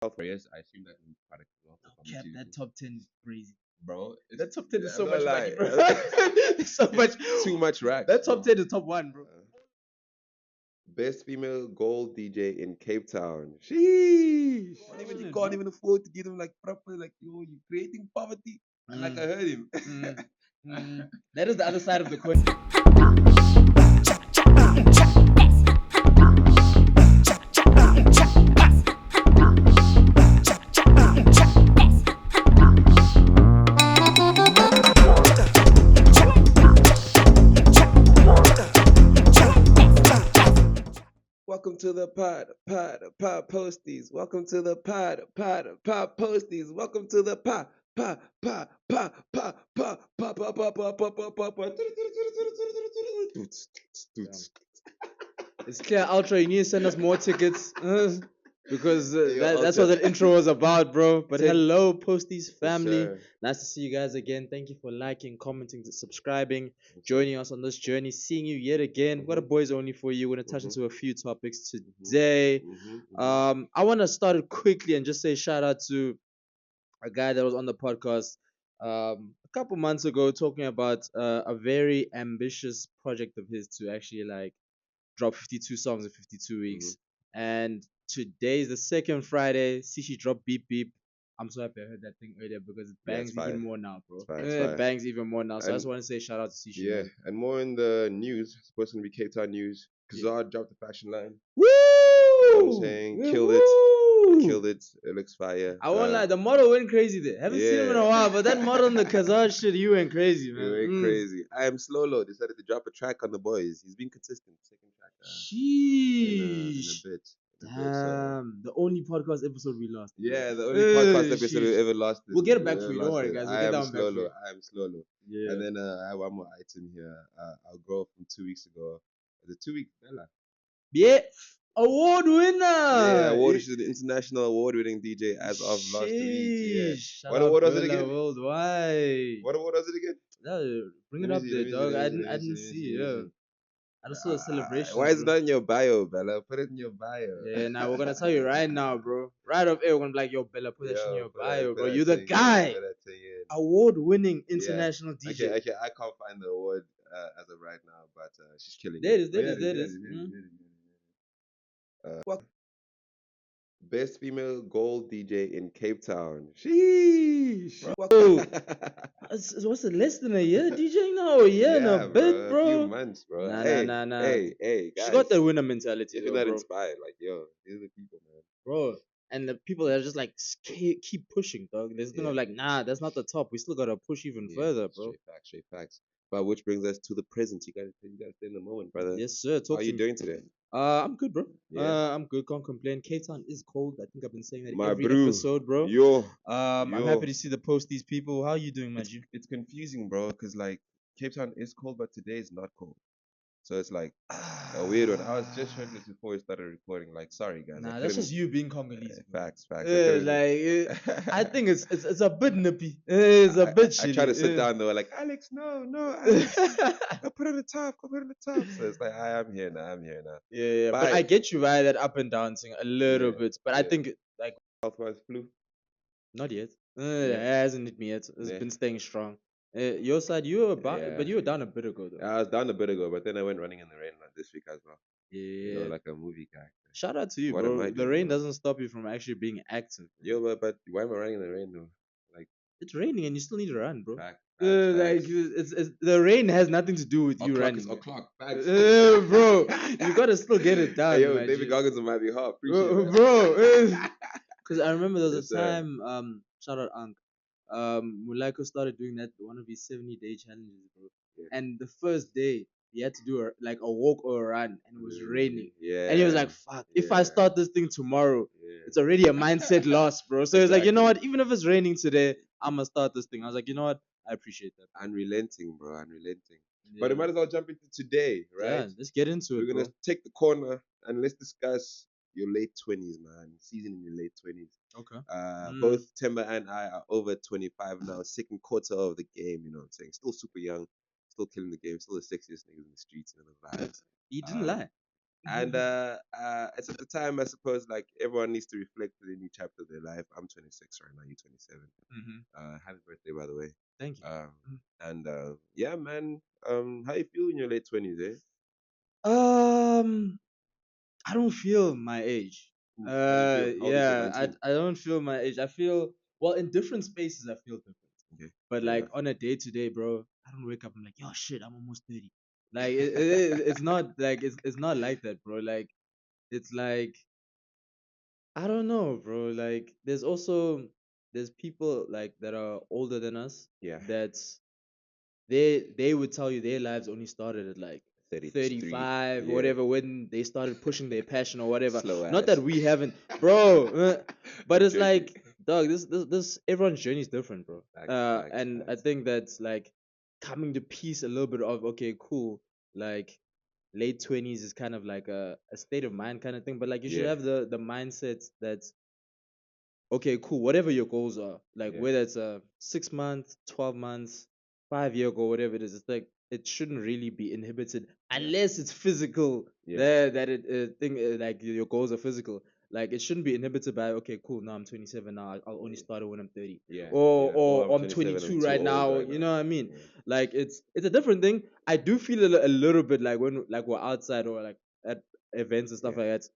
Yes, I assume that means quite a lot for me Cap, to, that top 10 is crazy. bro. That top 10 is I'm so not much money, lying. bro. It's so much. Too much racks. That Bro. top 10 is top 1, bro. Best female gold DJ in Cape Town. Sheesh. You can't even afford to give them like proper like yo, you're creating poverty. And like I heard him. That is the other side of the coin. Welcome to the pod posties. Welcome to the pod posties. Welcome to the pod. It's clear, Ultra. You need to send us more tickets because Hey, yo, that's Ultra. what that intro was about, bro. But Send- hello, Posties family. sir. Nice to see you guys again. Thank you for liking, commenting, subscribing, joining us on this journey, seeing you yet again. We've got a boys only for you. We're gonna touch into a few topics today. I want to start it quickly and just say shout out to a guy that was on the podcast a couple months ago talking about a very ambitious project of his to actually like drop 52 songs in 52 weeks. And today is the second Friday. Sishi dropped Beep Beep. I'm so happy I heard that thing earlier because it bangs even more now, bro. It bangs even more now. So I just want to say shout out to Sishi. Yeah, Man. and more in the news. It's supposed to be Cape Town news. Kazar dropped the fashion line. Woo! You know what I'm saying? Killed it. Killed it. It looks fire. I won't lie, the model went crazy there. Haven't seen him in a while, but that model in the Kazar shit, you went crazy, man. You went crazy. I am Slolo decided to drop a track on the boys. He's been consistent. Second track. Sheesh. In a bit. Damn, the only podcast episode we lost. Yeah, the only podcast episode we ever lost. We'll get it back for you. Don't worry, guys. We'll get that one back for you. I am Slolo. Yeah. And then I have one more item here. Our girl from 2 weeks ago. The 2 week Bella. Yeah. Award winner. Yeah, she's an international award-winning DJ as of last week. Yeah. What award was it again? Worldwide. What award was it again? Yeah, bring it up there, dog. I didn't see it. Yeah. I just saw a celebration. Why is it not in your bio, Bella? Put it in your bio. Yeah, now we're gonna tell you right now, bro. Right off air, we're gonna be like, yo, Bella, put that shit in your bio, bro. You're the guy. Award-winning international DJ. Okay, I can't find the award as of right now, but she's killing There it. it is. Best female gold DJ in Cape Town. Sheesh. What's it, less than a year DJing now? A bit, bro. A few months, bro. Nah. Hey, guys. She got that winner mentality. If you're not inspired, like, yo, these are the people, man. Bro. And the people that are just like keep pushing, dog. There's thing of like, nah, that's not the top. We still gotta push even further, bro. Straight facts. But which brings us to the present. You gotta stay in the moment, brother. Yes, sir. How are you doing today? I'm good, bro. Yeah. I'm good. Can't complain. Cape Town is cold. I think I've been saying that My every bro. episode, bro. I'm happy to see the Posties people. How are you doing, Maju? It's confusing, bro, because like Cape Town is cold, but today is not cold. So it's like a weird one. I was just showing this before we started recording. Like, sorry guys. Nah, that's just you being Congolese. Facts. I think it's a bit nippy. It's a bit shitty. I try to sit down though, like Alex, no, Alex, go put it on the top. So it's like I'm here now. Yeah. But I get you by that up and down thing a little bit. But I think like Southwest flu. Not yet. It hasn't hit me yet. It's been staying strong. Your side, but you were down a bit ago though. I was down a bit ago, but then I went running in the rain this week as well. Yeah. You know, like a movie character. Shout out to you, bro. The rain doesn't stop you from actually being active. Yo, but why am I running in the rain though? Like it's raining and you still need to run, bro. Facts. Like it's the rain has nothing to do with you running. O'clock. Facts. Bro, you gotta still get it done. Hey, yo, David Goggins on my behalf. Bro. Because I remember there was a time. Shout out Ankh. Mulaiko started doing that one of his 70-day challenges, bro. Yeah. And the first day he had to do a walk or a run, and it was raining. Yeah. And he was like, "Fuck! If I start this thing tomorrow, it's already a mindset loss, bro." So he's like, "You know what? Even if it's raining today, I'ma start this thing." I was like, "You know what? I appreciate that." Unrelenting, bro. Unrelenting. Yeah. But we might as well jump into today, right? Yeah, let's get into it. We're gonna take the corner and let's discuss your late 20s, man. Season in your late 20s. Okay. Both Temba and I are over 25 now, second quarter of the game, you know what I'm saying? Still super young, still killing the game, still the sexiest niggas in the streets and the vibes. He didn't lie. And it's at the time, I suppose, like everyone needs to reflect on a new chapter of their life. I'm 26 right now. You're 27. Mm-hmm. Happy birthday, by the way. Thank you. And yeah, man. How you feel in your late 20s, eh? Um, I don't feel my age. Ooh, how do you feel? How old is it? Yeah, 19. I don't feel my age. I feel well in different spaces. I feel different, Okay, but fair like enough. on a day to day, bro, I don't wake up. I'm like, yo, shit, I'm almost 30. Like it's not like it's not like that, bro. Like it's like I don't know, bro. Like there's people like that are older than us Yeah, that's they would tell you their lives only started at like 33. 35 or Yeah, whatever when they started pushing their passion or whatever. slow Not that ass. we haven't, bro. But I'm it's joking. like, dog, this everyone's journey is different, bro. Facts, facts, And I facts. think that's like coming to peace a little bit of okay, cool, like late 20s is kind of like a state of mind kind of thing, but like you should Yeah, have the mindset that's okay, cool. Whatever your goals are, like yeah, whether it's a 6 month, 12 months, 5 year goal, whatever it is, it's like it shouldn't really be inhibited yeah, unless it's physical. yeah, That it thing like your goals are physical. Like it shouldn't be inhibited by okay, cool. Now I'm 27. Now I'll only start it when I'm 30, yeah, or yeah. Or I'm or I'm 27. I'm 22 too right old now. right You now. know what I mean? Yeah, Like it's a different thing. I do feel a little bit like when like we're outside or like at events and stuff yeah, like that,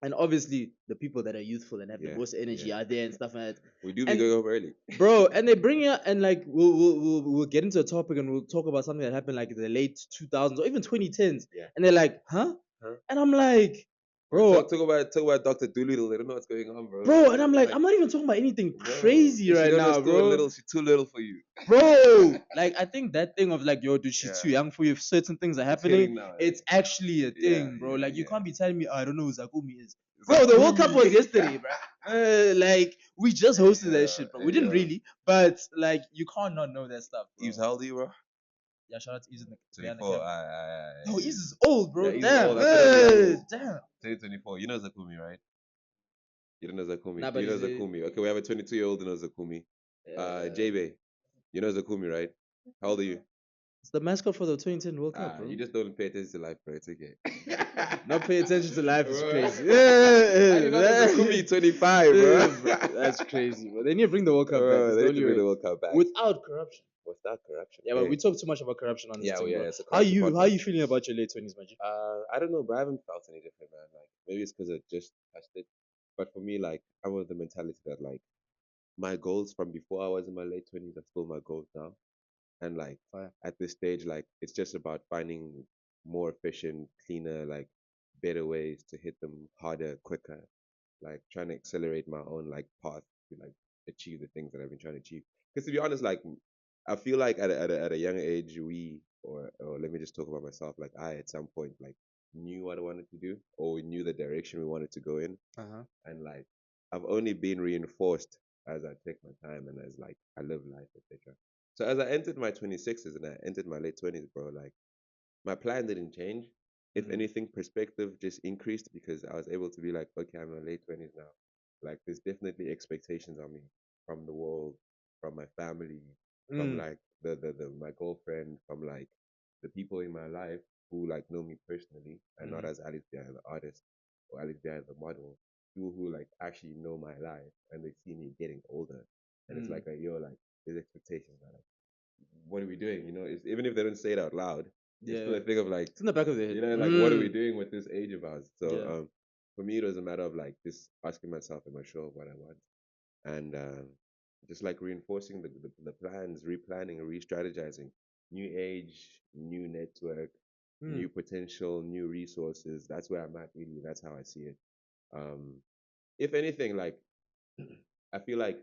and obviously the people that are youthful and have the yeah, most energy yeah. are there and stuff like that. We do be And going home early. bro, and they bring it and like we'll get into a topic and we'll talk about something that happened like in the late 2000s or even 2010s, Yeah. and they're like, huh? Huh? And I'm like, Bro, bro, talk about Dr. Doolittle. They don't know what's going on, bro. and I'm like, I'm not even talking about anything Bro, crazy and she right don't know now, still a bro. little. She's too little for you. Bro, like I think that thing of like, yo, dude, she's Yeah, too young for you. If certain things are it's happening, hitting now. it's actually a Yeah, thing, bro. yeah, Like you yeah. can't be telling me, oh, I don't know who Zakumi is, bro. The World Cup Zakumi. was yesterday, bro. Like we just hosted that Yeah, shit, bro. We hey, didn't really, but like you can't not know that stuff, bro. Eves, how old are you, bro? Yeah, shout out to Ease behind the 24. camera. No, Ease Ease. is old, Yeah, bro. Ease is Damn, old. I thought he was the youngest. damn. 24. You know Zakumi, right? You don't know Zakumi. Nah, Do but you know he's Zakumi? Okay, we have a 22-year-old who knows Zakumi. uh, J-Bay. You know Zakumi, right? How old are you? it's the mascot for the 2010 World Cup, You bro. just don't pay attention to life, bro. It's okay. Not pay attention to life is Bro. crazy. I did not know Zakumi 25, bro. Bro, that's crazy, bro. They need to bring the World Cup back. Bro, It's they the need to only bring way. the World Cup back. Without corruption. Without corruption. Yeah, but Hey. we talk too much about corruption on this Yeah, thing, yeah, bro. it's a corruption How podcast. you feeling about your late 20s, Maji? I don't know, but I haven't felt any different, man. Like maybe it's because I just touched it. But for me, like I'm of the mentality that like my goals from before I was in my late 20s are still my goals now. And like Fire. at this stage, like it's just about finding more efficient, cleaner, like better ways to hit them harder, quicker. Like trying to accelerate my own like path to like achieve the things that I've been trying to achieve. Because to be honest, like I feel like at a young age, or let me just talk about myself. Like I at some point like knew what I wanted to do, or we knew the direction we wanted to go in, Uh huh. and like I've only been reinforced as I take my time and as like I live life, etc. So as I entered my 26s and I entered my late 20s, bro, like my plan didn't change. If Mm. anything, perspective just increased because I was able to be like, okay, I'm in my late 20s now. Like, there's definitely expectations on me from the world, from my family, from Mm. like my girlfriend, from like the people in my life who like know me personally and not Mm. as Alice behind the artist or Alice behind the model. People who like actually know my life and they see me getting older. And it's Mm. like, yo, like, there's expectations. Like, what are we doing? You know, it's, even if they don't say it out loud, it's still Yeah. a thing of like, It's in the back of their head. you know, like what are we Mm. doing with this age of ours? So Yeah. for me, it was a matter of like just asking myself, am I sure of what I want? And just like reinforcing the plans, replanning, re-strategizing, new age, new network, Mm. new potential, new resources. That's where I'm at. Really, that's how I see it. Um, if anything, like I feel like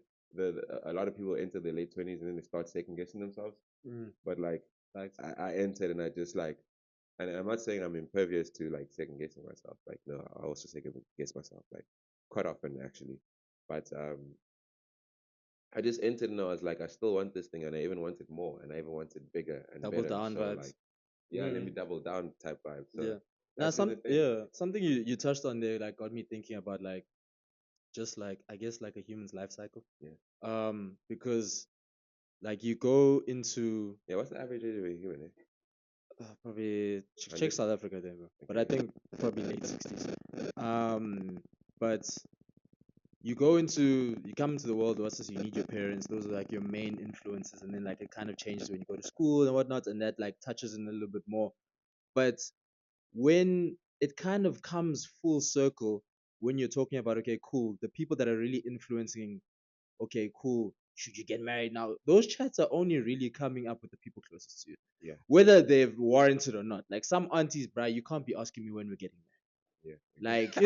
a lot of people enter their late 20s and then they start second guessing themselves. Mm. But like Facts. I entered and I just like, and I'm not saying I'm impervious to like second guessing myself. Like no, I also second guess myself like quite often actually. But I just entered and I was like, I still want this thing and I even wanted more and I even wanted bigger and Double better. down So vibes. like yeah, let me Mm. double down type vibe. So Yeah. Now that's just the thing. something you touched on there like got me thinking about like just like I guess like a human's life cycle. Yeah. Because like you go into Yeah, what's the average age of a human, eh? Probably check 100? South Africa then, bro. But I Okay. think probably late 60s. But you come into the world versus you need your parents. Those are like your main influences, and then like it kind of changes when you go to school and whatnot, and that like touches in a little bit more. But when it kind of comes full circle, when you're talking about, okay, cool, the people that are really influencing, okay, cool, should you get married now? Those chats are only really coming up with the people closest to you, Yeah. whether they've warranted or not. Like some aunties, bruh, you can't be asking me when we're getting married. Yeah. Like,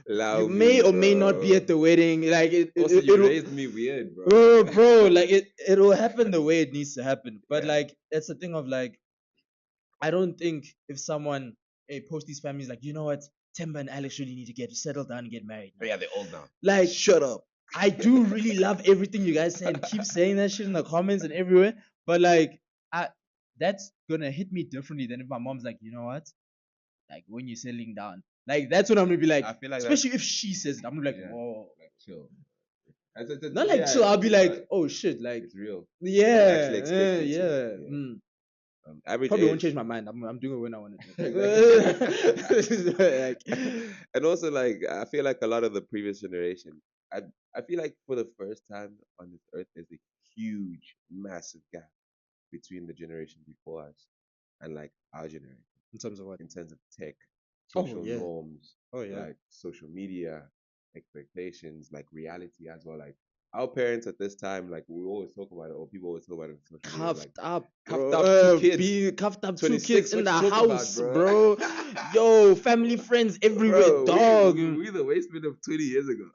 Allow you may me, or may not be bro. at the wedding. Like, Also, you it'll, raised me weird, bro. bro, like it'll happen the way it needs to happen. But Yeah. like, that's the thing of like, I don't think if someone, hey, Posties family is like, you know what, Temba and Alex really need to get settled down and get married Oh, now. yeah, they're old now. Like, Shut up. I do really love everything you guys say and keep saying that shit in the comments and everywhere. But like, that's gonna hit me differently than if my mom's like, you know what, like when you're settling down, like that's when I'm gonna be like, I feel like especially if she says it, I'm gonna be like, yeah, whoa, like chill. not like Yeah, chill. I'll be like, but oh shit, like it's real. yeah, Actually expect me to. yeah. Yeah. Average Probably won't age. change my mind. I'm doing it when I want Exactly. it. Like, And also, like, I feel like a lot of the previous generation, I I feel like for the first time on this earth, there's a huge, massive gap between the generation before us and like our generation in terms of what? in terms of tech, Oh social yeah. norms, Oh yeah. like social media, expectations, like reality as well. Like our parents at this time, like we always talk about it, or people always talk about it on social media, like Cuffed up, cuffed bro. up two kids, Be cuffed up, two kids 26. in What the you talking about, house, bro? bro. Yo, family, friends everywhere, Bro, dog. we the wasteman of 20 years ago.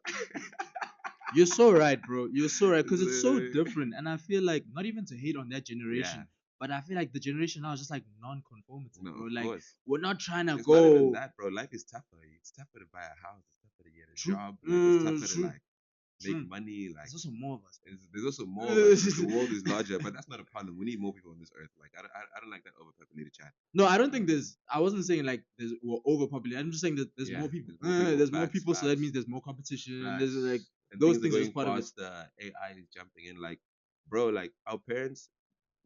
You're so right, bro. You're so right, because it's so Literally. different. And I feel like, not even to hate on that Yeah, generation, but I feel like the generation now is just like non-conformity, no, bro. of Like, course. we're not trying to It's not even go. that, bro. Life is tougher. It's tougher to buy a house. It's tougher to get a True. job. Like it's tougher to True. like make True. money. Like There's also more of us, bro. there's also more of us. The world is larger, but that's not a problem. We need more people on this earth. Like I don't like that overpopulated chat. No, I don't think there's. I wasn't saying like we're overpopulated. I'm just saying that there's Yeah, more people. there's more people. There's more Facts, people, so that facts, means there's more competition. There's like facts. And those things are things are going just part of it. faster. AI is jumping in. Like, bro, like our parents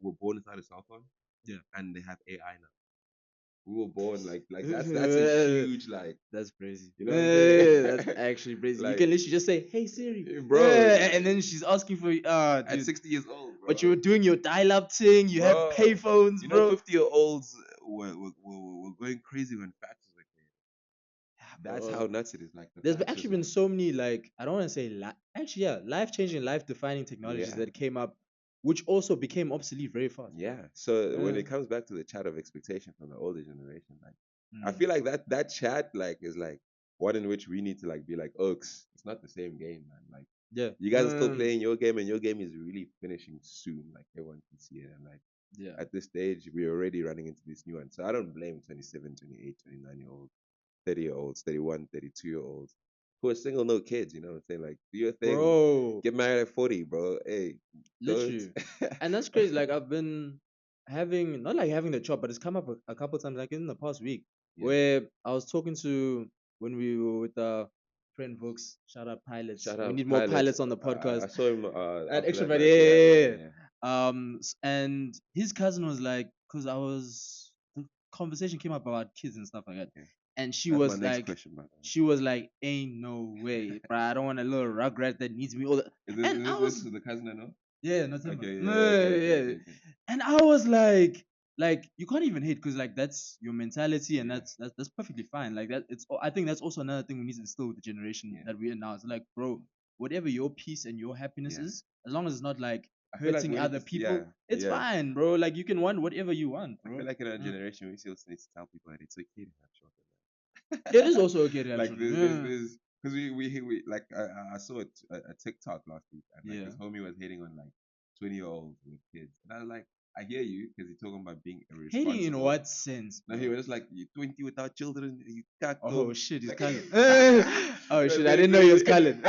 were born without a cell phone. Yeah. And they have AI now. We were born like that's a huge like That's crazy. you know what I'm saying? That's actually crazy. You Like, can literally just say, "Hey Siri," bro, and then she's asking for at dude. 60 years old, bro. But you were doing your dial-up thing. You have Bro, payphones, you know, bro. 50-year-olds were going crazy when faxes were created. That's Bro. how nuts it is. Like the There's fax actually was been like, so many like I don't want to say actually yeah, life-changing, life-defining technologies yeah, that came up, which also became obsolete very fast. yeah. So when Yeah. it comes back to the chat of expectation from the older generation, like I Mm. feel like that chat like is like one in which we need to like be like, Oaks, it's not the same game, man. Like Yeah. you guys are still playing your game, and your game is really finishing soon. Like everyone can see it, and like Yeah. at this stage, we're already running into this new one. So I don't blame 27, 28, 29-year-olds, 30-year-olds, 31, 32-year-olds who are single, no kids. You know what I'm saying? Like, do your thing. Bro. Get married at 40, bro. Hey, don't. Literally. And that's crazy. Like I've been having not like having the chop, but it's come up a couple times, like in the past week, Yeah. where I was talking to when we were with friend Vooks. Shout out pilots. Shout We out need more pilots. pilots on the podcast. I saw him At after that extrovert, match. Yeah, yeah, yeah, yeah, yeah. and his cousin was like, because the conversation came up about kids and stuff like that, Okay. and she That's my was next like, question, man. she was like, ain't no way, bro. I don't want a little rugrat that needs me all the. And I was, This is the cousin I know? yeah, not him. Okay, No, yeah, okay, yeah. okay. And I was like you can't even hate because like that's your mentality and Yeah. that's perfectly fine. Like that, I think that's also another thing we need to instill with the generation Yeah. that we're in now. It's like, bro, whatever your peace and your happiness Yeah. is, as long as it's not like I feel like hurting we need other to, people, yeah, it's yeah. fine, bro. Like you can want whatever you want, I bro. feel like in our Mm. generation, we still need to tell people that it's okay to have short It is also okay to have like children. Yeah. there's because we like I saw a TikTok last week and like Yeah. this homie was hating on like 20-year-olds with kids and I was like I hear you because he's talking about being irresponsible. Hating in what sense? No, he was just like you're 20 without children, you can't Oh shit, he's like, calling. Oh shit, I didn't know he was calling.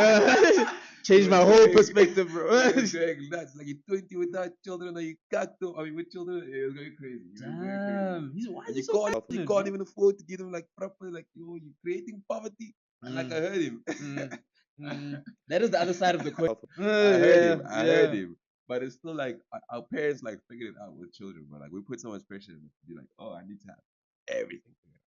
Changed my whole perspective, bro. It's going nuts. Like you're 20 without children, or you can't do. I mean, with children, it was going crazy. It was going crazy. Damn, why is And he you so can't passionate, can't bro? even afford to give them like proper like you're creating poverty. And like I heard him. That is the other side of the coin. I heard him. I heard Yeah. him. but it's still like our parents like figured it out with children, but like we put so much pressure on them to be like, oh, I need to have everything together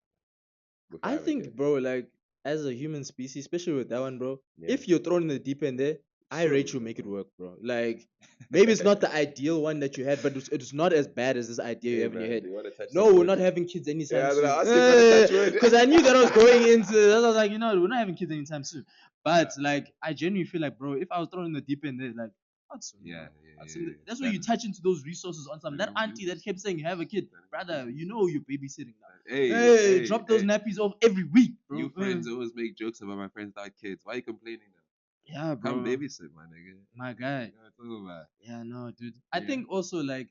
before I I have a kid. think, bro, like as a human species, especially with that one, bro, Yeah. if you're thrown in the deep end there, I Sure, rate you bro. make it work, bro. Like maybe it's not the ideal one that you had, but it's not as bad as this idea you Hey, have in your man, head. do you want to touch No, some we're wood? not having kids anytime Yeah, I was soon. gonna ask you if you want to touch wood. Because I knew that I was going into. I was like, you know, we're not having kids anytime soon. But Yeah. like, I genuinely feel like, bro, if I was thrown in the deep end there, like, I'd swim, Yeah, bro. yeah, I'd yeah, swim. yeah. That's where you That- touch into those resources on some. That that auntie that reduce. kept saying you have a kid, That brother, reduce. you know you're babysitting now. Hey, Hey, hey, drop hey. those nappies off every week, bro. You friends always make jokes about my friends without kids. Why are you complaining now? Yeah, bro. Come babysit, my nigga. My guy. You know what I'm talking about? Yeah, no, dude. I Yeah. think also like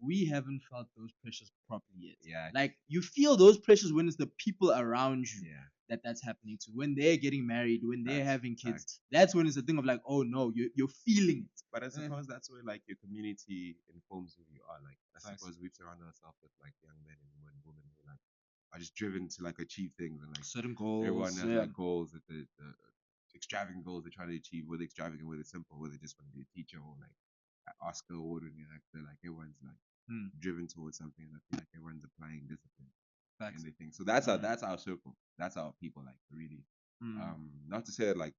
we haven't felt those pressures properly yet. Yeah. Like you feel those pressures when it's the people around you Yeah. that's happening to. When they're getting married, when they're Facts, having kids, facts. that's when it's a thing of like, oh no, you're feeling it. But I suppose that's where like your community informs who you are. Like I Facts. suppose we've surrounded ourselves with like young men and women who like are just driven to like achieve things and like Certain goals. everyone has yeah. like goals that the extravagant goals they're trying to achieve, whether extravagant, whether simple, whether they just want to be a teacher or like an Oscar award winning actor. Like everyone's like driven towards something, and I feel like everyone's applying discipline Facts. and they think so. That's our circle. That's our people. Like really, not to say that like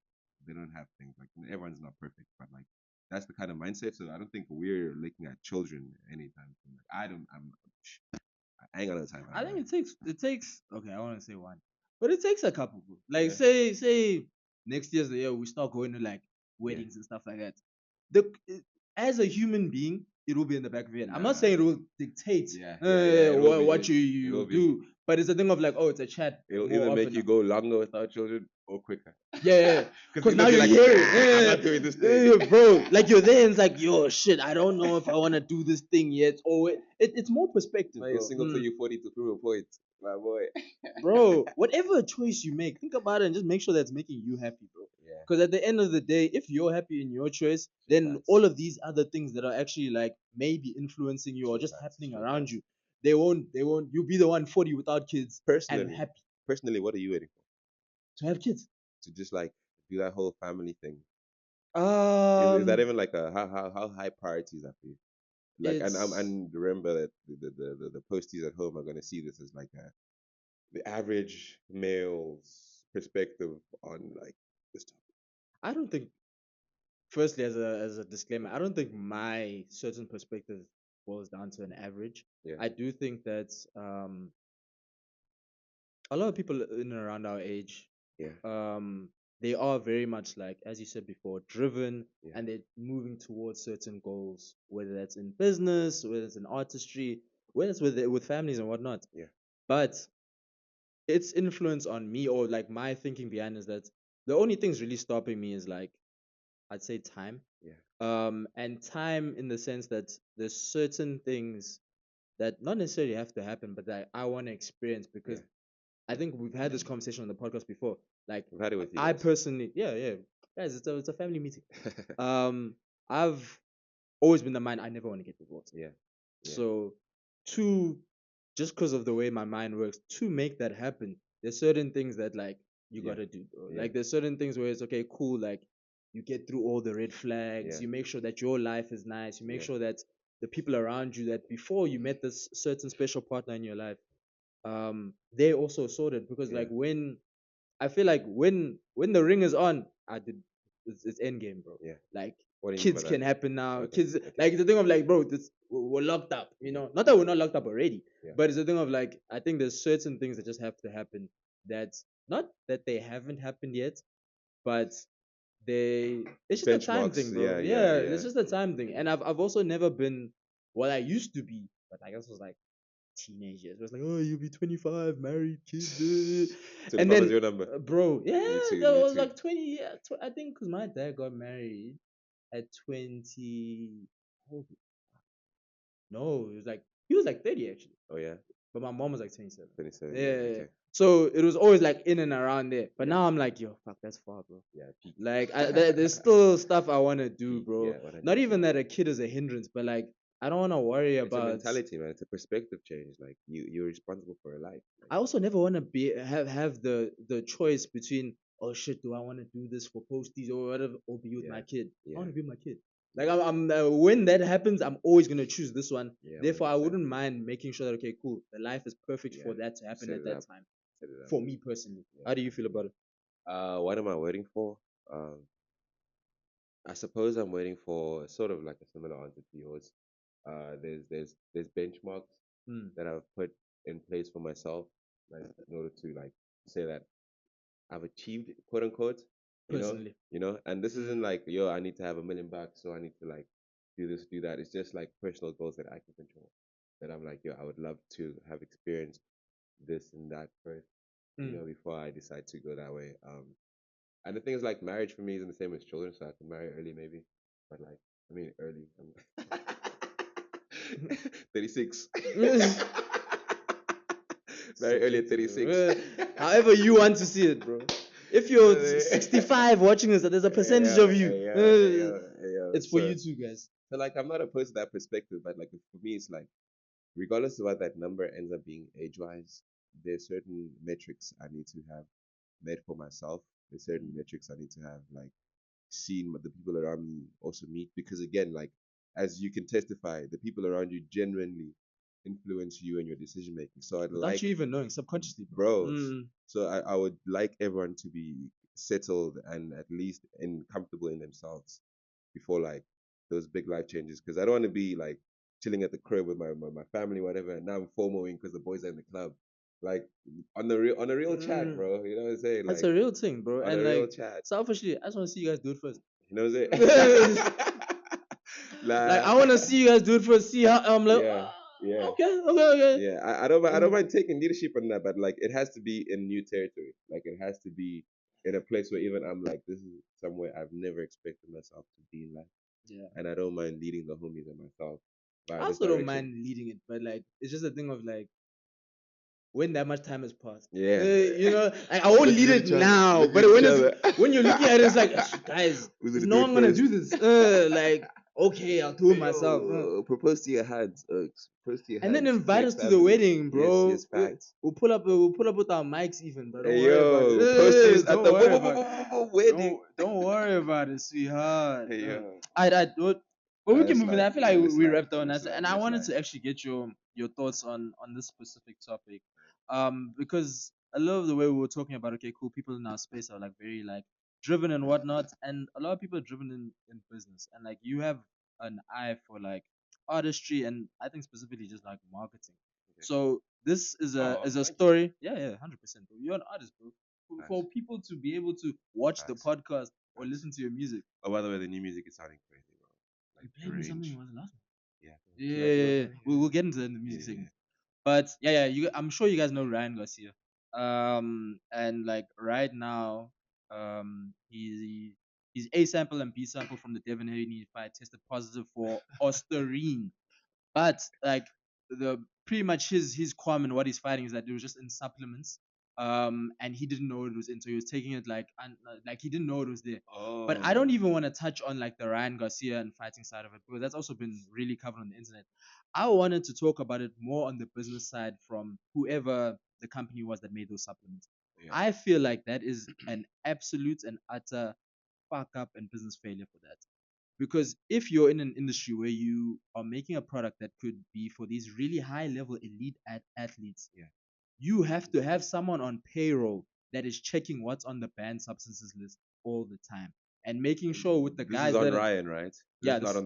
they don't have things. Like everyone's not perfect, but like that's the kind of mindset. So I don't think we're looking at children anytime soon. Like I don't. I ain't got no time. I think it takes okay, I want to say one. But it takes a couple, bro. Like Yeah. say next year's the year we start going to like weddings and stuff like that. The as a human being, it will be in the back of your head. I'm not saying it will dictate what you do, but it's a thing of like, oh, it's a chat. It'll more either make often you now. go longer without children or quicker. Yeah. Because now you're you're like, hearing, I'm not doing this thing. bro. Like you're there, and it's like, yo, shit, I don't know if I want to do this thing yet, or it's more perspective, Now bro. you're single till you're 40 to prove a point, my boy. Bro, whatever choice you make, think about it and just make sure that's making you happy, bro. Yeah. Because at the end of the day, if you're happy in your choice, then Facts. all of these other things that are actually like maybe influencing you or just happening around you, they won't. You'll be the one 40 without kids and happy Personally, what are you waiting for? to have kids. To just like do that whole family thing. Is Um, that even like a how high priority is that for you? Like it's and remember that the posties at home are gonna see this as like the average male's perspective on like this topic. I don't think. Firstly, as a disclaimer, I don't think my certain perspective boils down to an average. Yeah. I do think that a lot of people in and around our age, Yeah. they are very much like, as you said before, driven, Yeah. and they're moving towards certain goals, whether that's in business, whether it's in artistry, whether it's with families and whatnot. Yeah. But its influence on me, or like my thinking behind, is that the only things really stopping me is like, I'd say time. Yeah. And time in the sense that there's certain things that not necessarily have to happen, but that I want to experience because Yeah. I think we've had this conversation on the podcast before. Like We've had it with you I guys. personally, yeah, guys, it's a family meeting. I've always been the mind I never want to get divorced. Yeah. Yeah. So to just because of the way my mind works, to make that happen, there's certain things that like you Yeah. gotta do, bro. Yeah. Like there's certain things where it's okay, cool, like you get through all the red flags, Yeah. you make sure that your life is nice, you make Yeah. sure that the people around you that before you met this certain special partner in your life, they also sorted because Yeah. like when I feel like when the ring is on, it's end game, bro. Yeah. Like What do you mean kids by can that? happen now. Okay. Kids Okay. like the thing of like, bro, we're locked up. You know, not that we're not locked up already, Yeah. but it's the thing of like, I think there's certain things that just have to happen. That's not that they haven't happened yet, but it's just a time Benchmarks, thing, bro. yeah, It's just a time thing. And I've also never been what I used to be, but I guess it was like teenage years. It was like, oh, you'll be 25, married, kids. And 25 then, is your number. bro, yeah, too, that me was too. like 20. Yeah, I think because my dad got married at 20. Oh, no, he was like 30 actually, Oh yeah, but my mom was like 27. 27. Yeah, Yeah. yeah, yeah. Okay. So it was always like in and around there. But Yeah. now I'm like, yo, fuck, that's far, bro. Yeah. Peak. Like, there's still stuff I want to do, Peak, bro. yeah, Not 100%. even that a kid is a hindrance, but like, I don't want to worry It's a about. mentality, man. It's a perspective change. Like you're responsible for your life. I also never want to have the choice between, oh shit, do I want to do this for posties or whatever, or be with my kid? I Yeah. want to be with my kid. Like when that happens, I'm always gonna choose this one. Yeah, Therefore, I 100%. wouldn't mind making sure that okay, cool, the life is perfect Yeah, for that to happen set at it that up, time. set it up. For me personally, Yeah, how do you yeah. feel about it? What am I waiting for? Um, I suppose I'm waiting for sort of like a similar answer to yours. There's benchmarks Mm, that I've put in place for myself, like in order to like say that I've achieved it, quote unquote, personally. and this isn't Mm, like, yo, I need to have $1 million, so I need to like do this, do that. It's just like personal goals that I can control. That I'm like, yo, I would love to have experienced this and that first, mm. before I decide to go that way. And the thing is, like, marriage for me isn't the same as children, so I can marry early maybe, but like, I mean, early. I'm 36. So Marry early at petty, 36. bro. However you want to see it, bro. If you're 65 watching this, there's a percentage of you. It's for So, you too, guys. so like, I'm not opposed to that perspective, but like for me, it's like, regardless of what that number ends up being age-wise, there's certain metrics I need to have met for myself. There's certain metrics I need to have like seen what the people around me also meet, because again, like, as you can testify, the people around you genuinely influence you and your decision making. So I'd Without like, you even knowing, subconsciously, bro. bro, Mm. so I would like everyone to be settled and at least comfortable in themselves before like those big life changes, because I don't want to be like chilling at the crib with my family, whatever, and now I'm FOMOing because the boys are in the club. Like, on a real chat, Mm. bro. You know what I'm saying? That's Like, a real thing, bro. on a And real like, chat. selfishly, I just want to see you guys do it first. You know what I'm Like, saying? Like, I want to see you guys do it first. See how I'm like, yeah, yeah. okay, okay, okay. Yeah, I don't mind taking leadership on that, but like, it has to be in new territory. Like, it has to be in a place where even I'm like, this is somewhere I've never expected myself to be in life, Yeah. and I don't mind leading the homies and myself I via this also don't direction. mind leading it, but like, it's just a thing of like, when that much time has passed. Yeah. Like I won't lead Looking at it each other. now, Looking but at each when it's other. when you're looking at it, it's like, guys, Who's is gonna no do it one gonna first? do this? Like, okay, I'll do it Hey, myself. yo, propose to your hands. Propose to your And then hands. invite Flex us to the family. wedding, Yes, bro. yes, facts. We'll pull up with our mics even, but don't Hey, worry about yo, it. posties at Don't the worry about it. wedding. Don't worry about it, sweetheart. Hey, yo. But we can That's move in. life, I feel like man. This we life. wrapped on This that, life. and I This wanted life. to actually get your thoughts on this specific topic, because I love the way we were talking about. Okay, cool. People in our space are like very like driven and whatnot, and a lot of people are driven in business, and like you have an eye for like artistry, and I think specifically just like marketing. Okay. So this is a Oh, thank you. story. Yeah, yeah, 100%. You're an artist, bro. For Facts. people to be able to watch the Facts. podcast or Facts. listen to your music. Oh, by the way, the new music is sounding crazy, bro. You Like, the played me something range. was the last one. Yeah. Yeah, Should I yeah, play yeah. it? We'll get into the Yeah, music yeah. segment. But yeah, yeah, I'm sure you guys know Ryan Garcia. And like right now, he's A sample and B sample from the Devon Haney fight tested positive for ostarine. But like the pretty much his qualm and what he's fighting is that it was just in supplements. And he didn't know it was in, so he was taking it like he didn't know it was there. But I don't Oh. even want to touch on like the Ryan Garcia and fighting side of it, because that's also been really covered on the internet. I wanted to talk about it more on the business side from whoever the company was that made those supplements. Yeah. I feel like that is an absolute and utter fuck up and business failure for that. Because if you're in an industry where you are making a product that could be for these really high level elite athletes, Yeah. you have to have someone on payroll that is checking what's on the banned substances list all the time and making sure with the This is guys on that are, Ryan, right? This yeah, is not this, on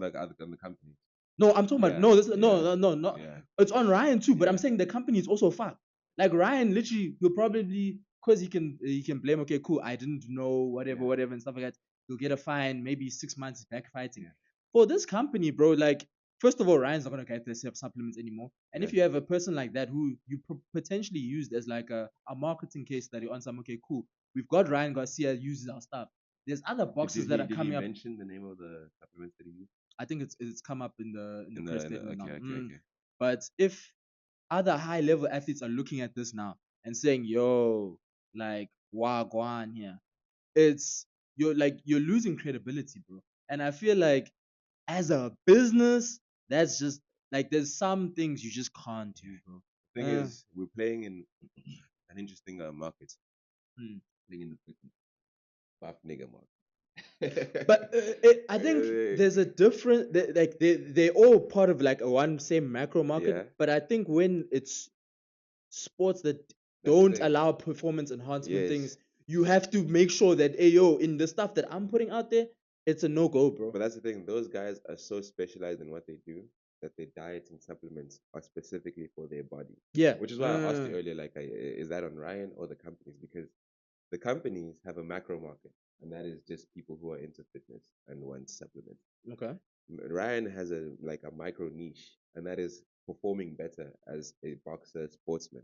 the company. no, I'm talking about, Yeah. no, this, Yeah. no. Yeah. It's on Ryan too, but I'm Yeah. saying the company is also fucked. Like Ryan, literally, he'll probably, because he can blame. Okay, cool, I didn't know, whatever, Yeah. whatever, and stuff like that. He'll get a fine, maybe 6 months back fighting. Yeah. For this company, bro, like first of all, Ryan's not gonna get the supplements anymore. And Yeah. if you have a person like that who you potentially used as like a marketing case study on some, okay, cool, we've got Ryan Garcia uses our stuff. There's other boxes that are Did he coming up. mention the name of the supplements that he used? I think it's come up in the press In the statement now. okay, okay, okay. But if other high level athletes are looking at this now and saying, "Yo, like wagwan here," it's you're losing credibility, bro. And I feel like as a business, that's just like there's some things you just can't do, bro. The thing is, we're playing in an interesting market. Hmm. Playing in the buff nigga market. But I think there's a different like they're all part of like a one same macro market, Yeah. but I think when it's sports that That's the don't thing. allow performance enhancement Yes. things, you have to make sure that hey yo, in the stuff that I'm putting out there, it's a no go, bro. But that's the thing. Those guys are so specialized in what they do that their diets and supplements are specifically for their body. Yeah. Which is why I asked you earlier, like, is that on Ryan or the companies? Because the companies have a macro market, and that is just people who are into fitness and want supplements. Okay. Ryan has a like a micro niche, and that is performing better as a boxer sportsman.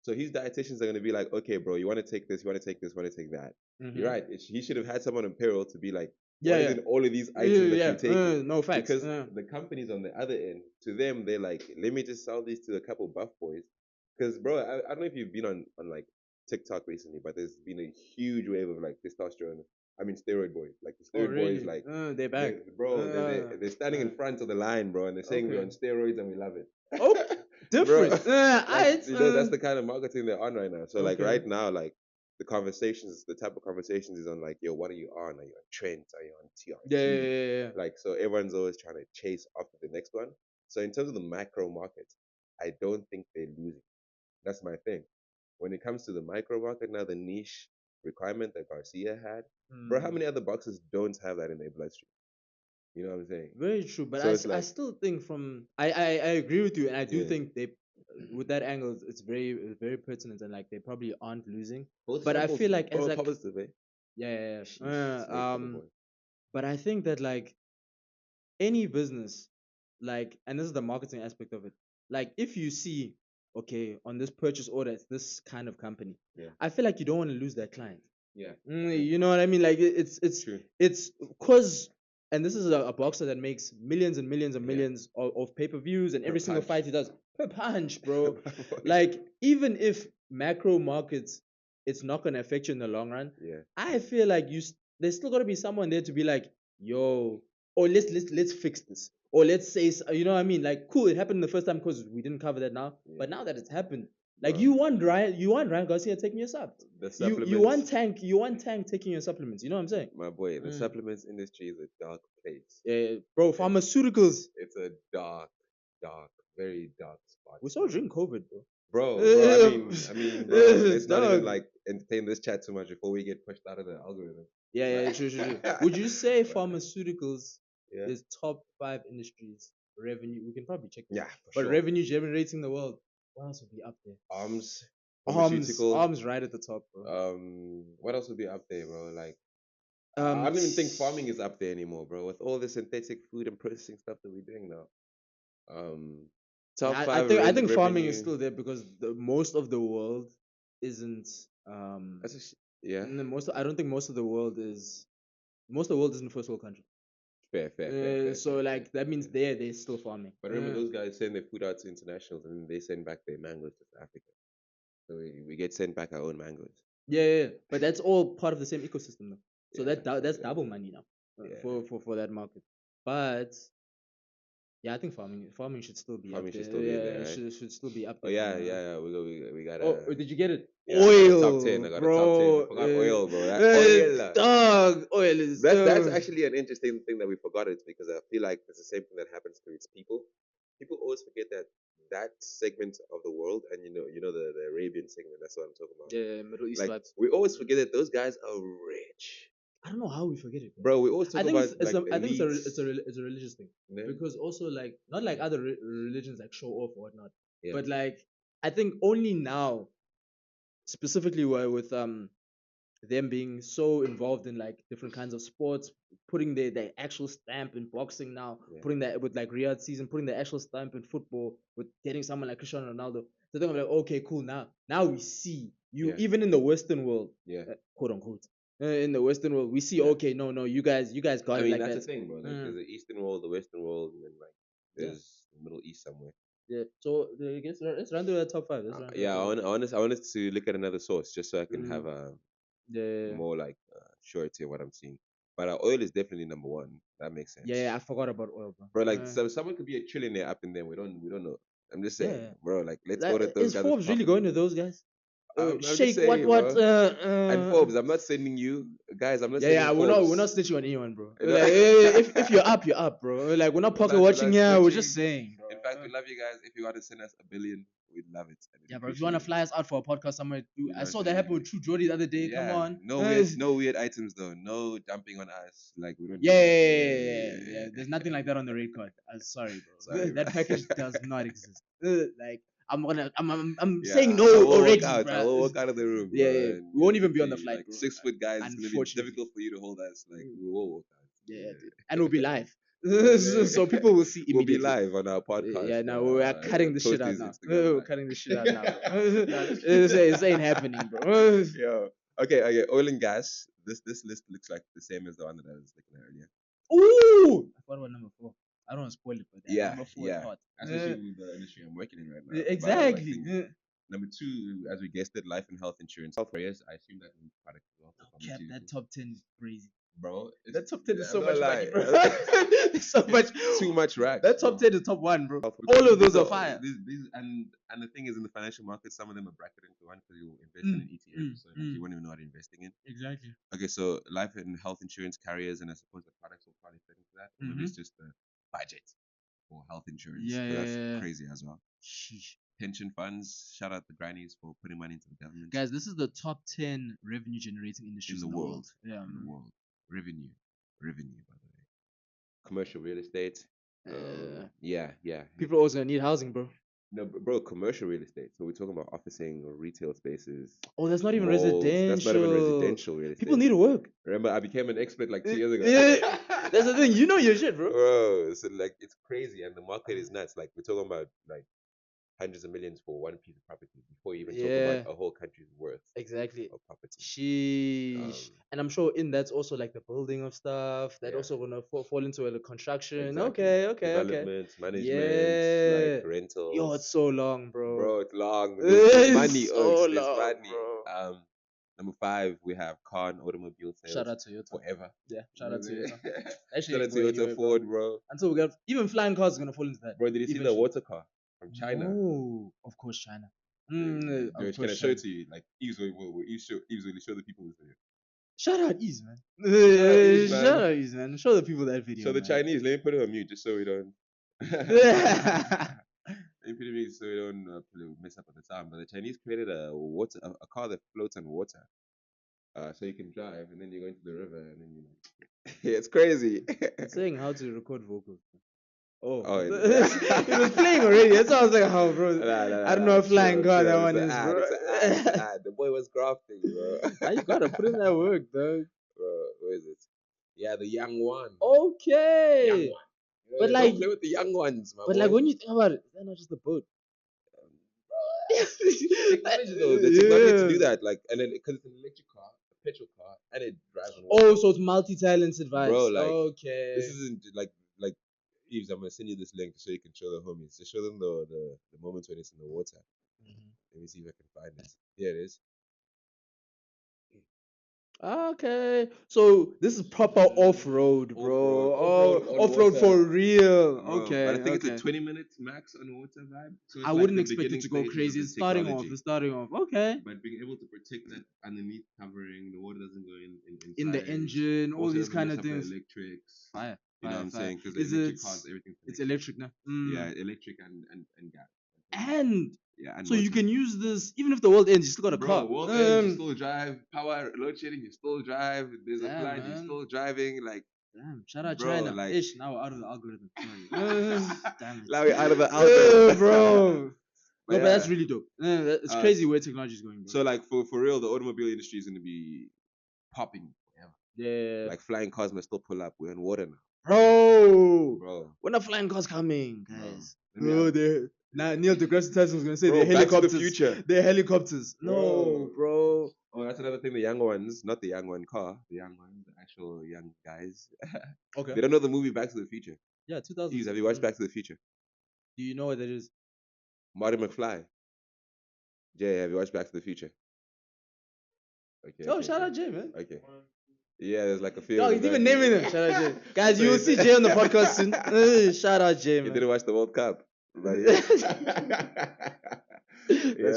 So his dietitians are going to be like, okay, bro, you want to take this, you want to take this, you want to take that. You're right. He should have had someone on payroll to be like, Yeah, what is yeah. in all of these Yeah, items that yeah. you're taking? No facts. Because the companies on the other end, to them, they're like, let me just sell these to a couple buff boys. Because, bro, I don't know if you've been on like TikTok recently, but there's been a huge wave of like testosterone. I mean, steroid boys. Like the Oh steroid boys, really? like They're back. they're standing in front of the line, bro, and they're saying we're on Okay. steroids and we love it. Oh, Bro, different. like that's the kind of marketing they're on right now. So like Okay. right now, like the type of conversations is on like, yo, what are you on? Are you on Trent? Are you on Yeah, TRT? yeah, yeah. Like so everyone's always trying to chase after the next one. So in terms of the macro market, I don't think they're losing. That's my thing. When it comes to the micro market now, the niche requirement that Garcia had, bro, how Hmm. many other boxers don't have that in their bloodstream? You know what I'm saying? Very true, but So it's I like, still think from I agree with you, and I do yeah, think they with that angle it's very pertinent, and like they probably aren't losing. both But I samples, feel like as bro, like positive, eh? yeah, yeah, Sheesh, yeah. wait for the boy. But I think that like any business, like, and this is the marketing aspect of it. Like, if you see, okay, on this purchase order, it's this kind of company. Yeah, I feel like you don't want to lose that client. yeah, true, You know what I mean? Like, true. it's cause, and this is a boxer that makes millions and millions and Yeah, millions of pay per views, and per every single punch. fight he does per punch, bro. My boy. Like, even if macro markets, it's not gonna affect you in the long run. Yeah, I feel like there's still gotta be someone there to be like, yo, or let's fix this, or let's say, you know what I mean? Like, cool, it happened the first time because we didn't cover that now, yeah, but now that it's happened, like bro. you want Ryan Garcia taking your subs. The You supplements, want Tank taking your supplements. You know what I'm saying? my boy. The Mm. supplements industry is a dark place. Yeah, bro, It's pharmaceuticals. it's a dark, dark, very dark spot, We saw bro. during COVID, bro. Bro. Bro. Let's not even Dog. like entertain this chat too much before we get pushed out of the algorithm. Yeah, true. Would you say But, pharmaceuticals yeah, is top 5 industries revenue? We can probably check this, yeah, for but sure. revenue generating the world. What else would be up there? Arms, Arms, pharmaceutical. arms, right at the top, bro. What else would be up there, bro? Like, I Um, don't even think farming is up there anymore, bro. With all the synthetic food and processing stuff that we're doing now. Um, top five I think farming is revenue. still there because most of the world isn't That's yeah, I don't think most of the world isn't first world country. So fair. like that means Yeah. they're still farming. But remember, those guys send their food out to internationals, and then they send back their mangoes to Africa. So we get sent back our own mangoes. Yeah, but that's all part of the same ecosystem though. So Yeah, that's yeah, double money now yeah. for that market. But yeah, I think farming should still be up Farming there. should still be in Yeah, there, it right? should still be up Oh there yeah, from. yeah, yeah. We got Oh, a did you get it? yeah. I got a top 10. Oil, I got a top 10. We bro. forgot oil, bro. That oil. Dog, oil is. That's actually an interesting thing that we forgot it because I feel like it's the same thing that happens to its people. People always forget that that segment of the world, and the Arabian segment. That's what I'm talking about. Yeah, Middle East Like vibes. we always forget that those guys are rich, I don't know how we forget it, bro. We always I talk think about like I think elites. it's a religious thing Yeah, because also like not like other religions like show off or whatnot, yeah, but like I think only now specifically with them being so involved in like different kinds of sports, putting their actual stamp in boxing now, yeah, putting that with like Riyadh season, putting the actual stamp in football, with getting someone like Cristiano Ronaldo. So then I'm like, okay, cool. Now we see you yeah, even in the Western world, yeah. quote unquote. In the Western world, we see Yeah. okay, no, you guys got I it mean, like that's the that. thing, bro. Like, Mm, there's the Eastern world, the Western world, and then like yeah, there's the Middle East somewhere. yeah. So I guess let's run through the top five. Let's run through the Yeah, top five. I want us to look at another source just so I can have Mm, a yeah, more like surety of what I'm seeing. But oil is definitely number one. That makes yeah. sense, I forgot about oil, bro. bro. Like, so someone could be a trillionaire up in there. We don't know. I'm just saying, Yeah. bro. Like, let's That, audit those is guys' Forbes really going profitability. to those guys? I'm just Shake what saying, what? bro. And Forbes, I'm not sending you guys. I'm not Yeah, sending yeah, we're not Forbes. snitching on anyone, bro. You know? Like, if you're up, bro. Like, we're not pocket We're watching not here. We're snitching. just saying, bro. In fact, we love you guys. If you want to send us $1 billion, we'd love it. And we'd Yeah, bro. If you want to appreciate fly us out for a podcast somewhere, it. I saw that happen with True Jody the other day. Come Yeah, on. no weird items though. No dumping on us. Like we don't do Yeah, that. yeah. There's nothing like that on the rate card. Sorry, bro. Sorry, That bro. package does not exist. Like, I'm Yeah, saying I no will already, walk out. I bro. will walk out of the room, bro. Yeah, yeah. And We won't you'll even be on the see, flight, like bro. 6 foot guys. It's gonna be Unfortunately. difficult for you to hold us. Like we will walk out. Yeah, dude. And we'll be live. Yeah. So people will see We'll be immediately. live on our podcast. Yeah, now we're cutting the shit out Posties now. Instagram We're live. cutting the shit out now. This ain't happening, bro. Yo. Okay. Oil and gas. This list looks like the same as the one that I was looking at earlier. Ooh! I forgot about number 4. I don't want to spoil it, but number 4 is hot. Especially with the industry I'm working in right now. Exactly. Number 2, as we guessed it, life and health insurance. Health areas, I assume that means product as well. Cap, that top 10 is crazy. Bro, That top 10 is so I'm much not money, lying. bro. It's so much. Too much racks. That top bro. 10 is top 1, bro. Because All of those these are fire. These and the thing is, in the financial market, some of them are bracketed into one because you invest in an ETF, so you won't even know what you're investing in. Exactly. Okay, so life and health insurance carriers, and I suppose the products will probably fit into that. Maybe it's just the budget for health insurance. Yeah, That's crazy as well. Sheesh. Pension funds. Shout out the grannies for putting money into the government. Guys, this is the top 10 revenue generating industries in the world. Yeah, in the world. Revenue, by the way. Commercial real estate. Yeah. People are also gonna need housing, bro. No, bro, commercial real estate. So we're talking about officing or retail spaces. Oh, that's not even malls. residential. That's not even residential real estate. People need to work. Remember, I became an expert like 2 years ago. Yeah, that's the thing. You know your shit, bro. Bro, so like it's crazy, and the market is nuts. Like we're talking about like hundreds of millions for one piece of property before you even talk about a whole country's worth. Exactly. Of property. Sheesh. And I'm sure in that's also like the building of stuff that also gonna fall into the construction. Exactly. Okay. Development, management, like rentals. Yo, it's so long, bro. Bro, it's long. There's money. So There's long, money. bro. Number 5, we have car and automobile sales. Shout out Toyota. Forever. Yeah, shout out Toyota. Shout out Toyota, Ford, bro. Until we get even flying cars are gonna fall into that. Bro, did you see the water car from China? Oh, of course, China. Can I show it to you? Like, Eves will show the people this video. Shout out Ease, man. Ease, man. Shout out Ease, man. Show the people that video. Show the man. Chinese. Let me put it on mute just so we don't. Let me put it on mute so we don't mess up at the sound. But the Chinese created a car that floats on water. So you can drive and then you go into the river and then it's crazy. It's saying how to record vocals. Oh, it was playing already. That's why I was like, "How, bro? I don't know if flying car that one is, bro." The boy was grafting, bro. You gotta put in that work, dog. Bro, where is it? Yeah, the young one. Okay. Young one. But like, don't play with the young ones, man. But like, when you think about it, they're not just a boat. Technology though, the technology to do that, like, and then because it's an electric car, a petrol car, and it drives on water. Oh, so it's multi-talented vibes. Bro, like, okay. This isn't like Eves. I'm gonna send you this link so you can show the homies. Just show them the moments when it's in the water. Let me see if I can find it. Here it is. Okay, so this is proper off-road, bro. Off-road for real. Bro, okay, but I think it's a 20 minutes max on water vibe. So I wouldn't expect it to go crazy. It's starting off. Okay. But being able to protect that underneath covering, the water doesn't go inside. In the engine, all these kind of things. Electrics. Fire. You know what I'm saying? Because electric cars, everything's it's electric now. Yeah, electric and gas. And so water. you can use this even if the world ends. You still got a car. World ends, you still drive. Power load shedding, you still drive. There's a flood, you're still driving. Like, damn, shout out China. Like, now we're out of the algorithm. Damn it. Now we're out of the algorithm, bro. But that's really dope. It's crazy where technology is going, bro. So like for real, the automobile industry is gonna be popping forever. Yeah. Like flying cars must still pull up. We're in water now. Bro. When are flying cars coming, guys? Now Neil deGrasse Tyson was gonna say they're helicopters. Back to the future. They're helicopters. No, bro. Oh, that's another thing. The young ones, not the young one car. The young ones, the actual young guys. Okay. They don't know the movie Back to the Future. Yeah, 2000. Have you watched Back to the Future? Do you know what that is? Marty McFly. Jay, have you watched Back to the Future? Okay. Shout out Jay, man. Okay. Yeah, there's like a few. He's even naming them. Shout out Jay. Guys, you will see Jay on the podcast soon. Shout out Jay, man. You didn't watch the World Cup. That's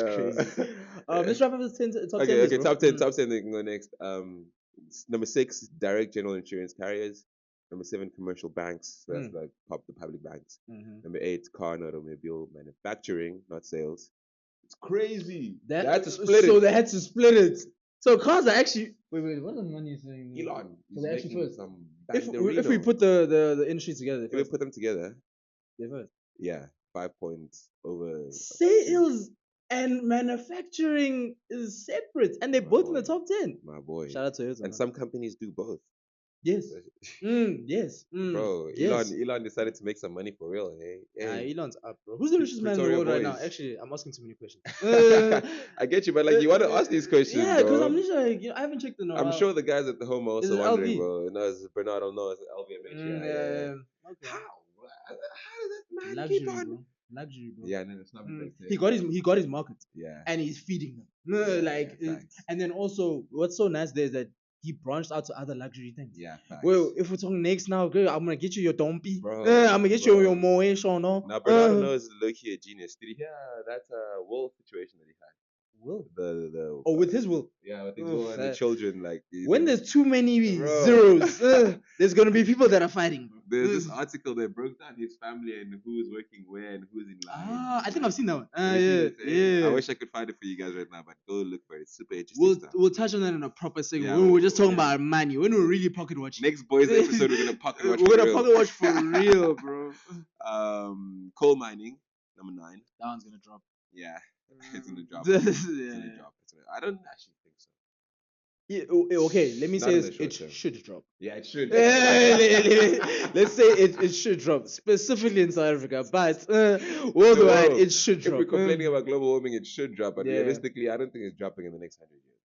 crazy. Let's wrap up the top 10 Okay, list, okay. bro. Top 10. They can go next. Number 6, direct general insurance carriers. Number 7, commercial banks. So that's Mm. like the public banks. Mm-hmm. Number 8, car and automobile manufacturing, not sales. It's crazy. That They had to split so it. they had to split it. So cars are actually wait. What are the money saying? Elon So is they actually making first. some If we banderino. put the industry together, If we put them together, they first. yeah, 5 points over two. Sales and manufacturing is separate, and they're My both in the boy, top 10. my boy. Shout out to Toyota, And man. some companies do both. Yes. Yes. Bro, Yes. Elon decided to make some money for real. Hey, hey. Elon's up, bro. Who's the richest man in the Pretoria world right now? boys. Actually, I'm asking too many questions. I get you, but like you want to ask these questions, Yeah, because bro. I'm literally like, I haven't checked in a I'm while. sure the guys at the home are Is also it wondering, LV? bro. No, it's Bernardo, no, it's LVMH. Yeah, yeah. Okay. How does that man keep Luxury, on? bro. Luxury, bro. Yeah, no, it's not the best He got his market, Yeah. and he's feeding them. Facts. And then also, what's so nice there is that he branched out to other luxury things. Yeah, facts. Well, if we're talking next now, girl, I'm gonna get you your Dompi. Bro, I'm gonna get you bro. your Moe Shono. Now Bernardo knows low key a genius. Did you hear that Will situation that he had? Will. The with his will. Yeah, with his will and the children, like When there's too many Bro. zeros, there's gonna be people that are fighting, bro. there's this article that broke down his family and who's working where and who's in line. I think I've seen that one. Have you seen it? Yeah. I wish I could find it for you guys right now, but go look for it. It's super interesting We'll stuff. we'll touch on that in a proper segment. Yeah, when we're just talking yeah. about money. When we're really pocket watching. Next boys episode, we're gonna pocket watch. We're for gonna real. pocket watch for real, bro. Coal mining, number 9. That one's gonna drop. Yeah, it's gonna drop. Yeah. It's gonna drop. I don't actually think so. Yeah, okay, let me Not say in the this. short It term. should drop. Yeah, it should. Let's say it should drop, specifically in South Africa, but worldwide Bro, it should If drop. we're complaining about global warming, it should drop. But Yeah. realistically, I don't think it's dropping in the next 100 years.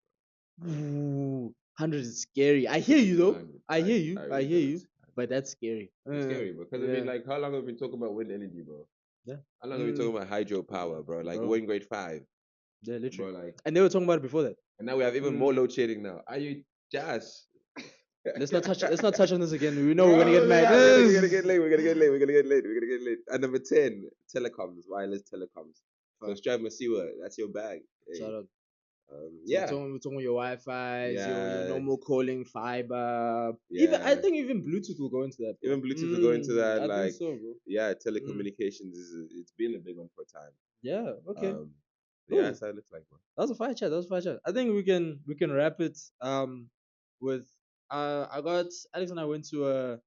Ooh, 100 is scary. I hear you though. 100. I hear you. I I really hear don't. you. But that's scary. It's scary, because I yeah. mean, like, how long have we been talking about wind energy, bro? Yeah. How long have we been talking about hydropower, bro? Like, Bro. we're in grade 5, Yeah, literally. bro. Like, And they were talking about it before that. and now we have even more load shedding now. Are you jazz? Let's not touch on this again. We know we're gonna get mad. We're gonna get late. We're gonna get late. And number 10, telecoms, wireless telecoms. So Strive Masiwa, that's your bag. Hey. Shout out. Yeah. We're talking your Wi-Fi, your Yeah. normal calling, fiber. Yeah. Even I think even Bluetooth will go into that. Bro. Even Bluetooth will go into that. I Like, think so, bro. yeah, telecommunications it's been a big one for a time. Yeah. Okay. Yeah, Cool. that's how it looks like, bro. That was a fire chat. I think we can wrap it with I got Alex and I went to a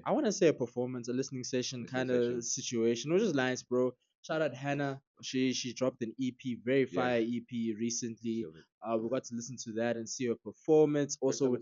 I want to say a performance, a listening session kind of situation, which is nice, bro. Shout out Hannah. She dropped an EP, very fire EP recently. We got to listen to that and see her performance. Also,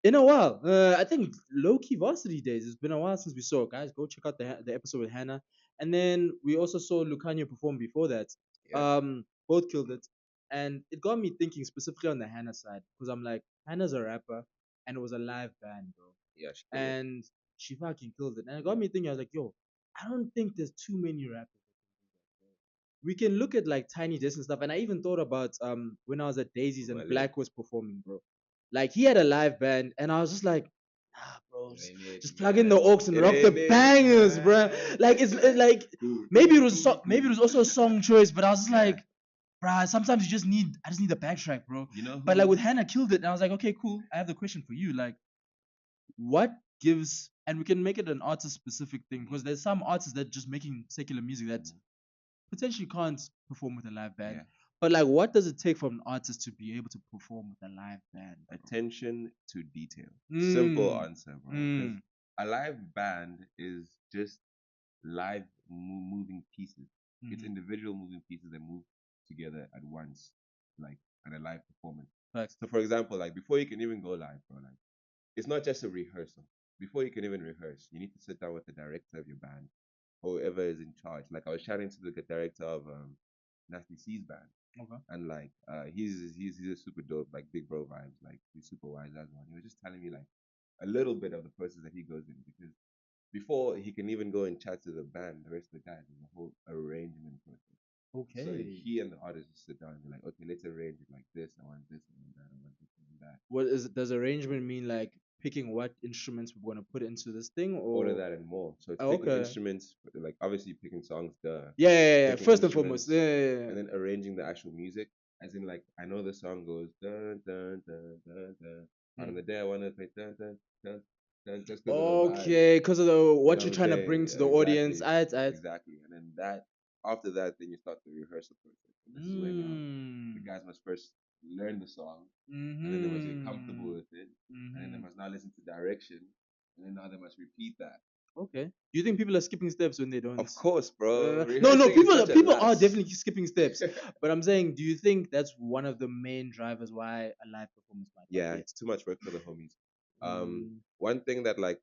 in a while. I think low key varsity days. It's been a while since we saw it, guys. Go check out the episode with Hannah. And then we also saw Lucania perform before that. Yeah. Both killed it, and it got me thinking specifically on the Hannah side because I'm like, Hannah's a rapper, and it was a live band, bro. Yeah, And she fucking killed it. And it got me thinking. I was like, yo, I don't think there's too many rappers. We can look at like Tiny Desk and stuff, and I even thought about when I was at Daisy's and Black was performing, bro. Like he had a live band, and I was just like, nah, bro, just plug in the aux and rock the bangers, bro. Like it's like maybe it was also a song choice, but I was just like, bruh, sometimes I just need the backtrack, bro. You know, but like with Hannah killed it, and I was like, okay, cool. I have the question for you, like, what gives, and we can make it an artist specific thing because there's some artists that just making secular music that potentially can't perform with a live band. Yeah. But like, what does it take from an artist to be able to perform with a live band? Bro? Attention to detail. Simple answer, bro. 'Cause a live band is just live moving pieces. It's individual moving pieces that move together at once, like at a live performance. Facts. So, for example, like before you can even go live, bro, like it's not just a rehearsal. Before you can even rehearse, you need to sit down with the director of your band, or whoever is in charge. Like I was chatting to the director of Nasty C's band. Okay. And like he's a super dope, like big bro vibes, like he's super wise as well. He was just telling me like a little bit of the process that he goes in, because before he can even go and chat to the band, the rest of the guys, there's a whole arrangement process. Okay. So he and the artist just sit down and be like, okay, let's arrange it like this. I want this, I want that, I want this, I want that. What is does arrangement mean? Like picking what instruments we're gonna put into this thing, or all of that and more. So it's picking instruments, like obviously picking songs, Yeah. picking First and instruments, foremost, yeah. and then arranging the actual music. As in, like, I know the song goes dun dun dun dun dun. On Mm. the day I wanna play dun dun dun dun, just because of the vibe. Okay, because of the You what know you're what I'm trying to saying? bring to the audience. Exactly, I. exactly. And then that after that, then you start the rehearsal process. And this is where now the Mm. guys must first learn the song, and then they must get comfortable Mm-hmm. with it, and then they Mm-hmm. must now listen to direction, and then now they must repeat that. Okay. Do you think people are skipping steps when they don't? Of course, bro. No. Rehearsing is People such a people are lass. definitely skipping steps. But I'm saying, do you think that's one of the main drivers why a live performance might not Yeah, hit? it's too much work for the homies. Mm. One thing that, like,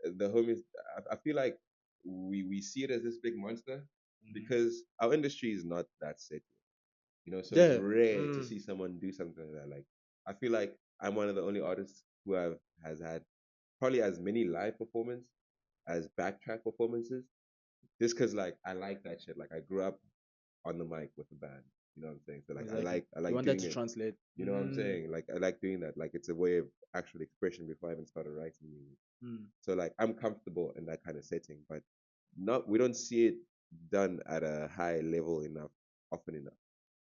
the homies, I feel like we see it as this big monster Mhm. because our industry is not that set. So it's Yeah. rare to Mm. see someone do something like that. Like, I feel like I'm one of the only artists who has had probably as many live performances as backtrack performances, just because, like, I like that shit. Like, I grew up on the mic with the band. You know what I'm saying? So, like, I Exactly. like I You like want that doing to it. translate. You know what I'm saying? Like, I like doing that. Like, it's a way of actual expression before I even started writing music. Mm. So, like, I'm comfortable in that kind of setting, but not we don't see it done at a high level enough, often enough.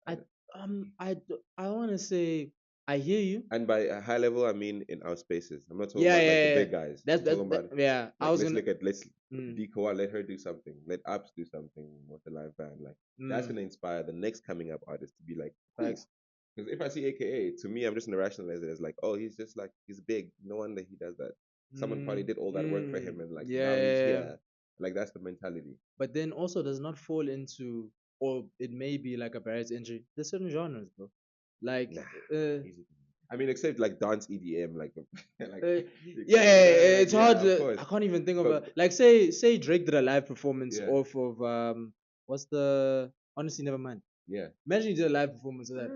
I I want to say I hear you. And by a high level, I mean in our spaces. I'm not talking Yeah, about like the yeah, yeah. big guys. That's I'm talking that, about, yeah. I like, was gonna. let's Mm, Dikoa, let her do something. Let Apps do something with the live band. Like, that's mm, gonna inspire the next coming up artist to be like, cool. facts. Because if I see AKA, to me, I'm just gonna rationalize it as like, oh, he's just like he's big. No wonder he does that. Someone probably Mm, did all that work for him, and like now he's yeah. here. Like, that's the mentality. But then also does not fall into, or it may be like a Barrett's injury. There's certain genres, bro. Like, Nah, uh, easy. I mean, except like dance EDM, like like uh, you yeah, can't, like, it's hard. yeah, of course. I can't even think of But a like. Say Drake did a live performance yeah, off of what's the honestly never mind. yeah. Imagine you did a live performance of that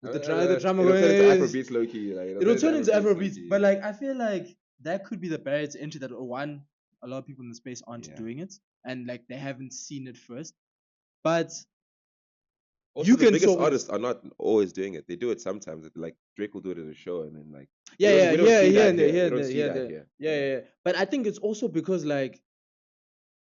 with the drummer It'll turn into going. Afrobeats low key. Like, it'll It'll turn into turn into Afrobeats low Afrobeats. key. But like I feel like that could be the barrier to entry that one, a lot of people in the space aren't Yeah. doing it and like they haven't seen it first. But Also, you the can biggest talk artists are not always doing it. They do it sometimes. Like, Drake will do it at a show, and then, like, yeah, yeah, we don't here, see here that and there, here. here We and don't there, see here and that there. here. Yeah, yeah, yeah. But I think it's also because like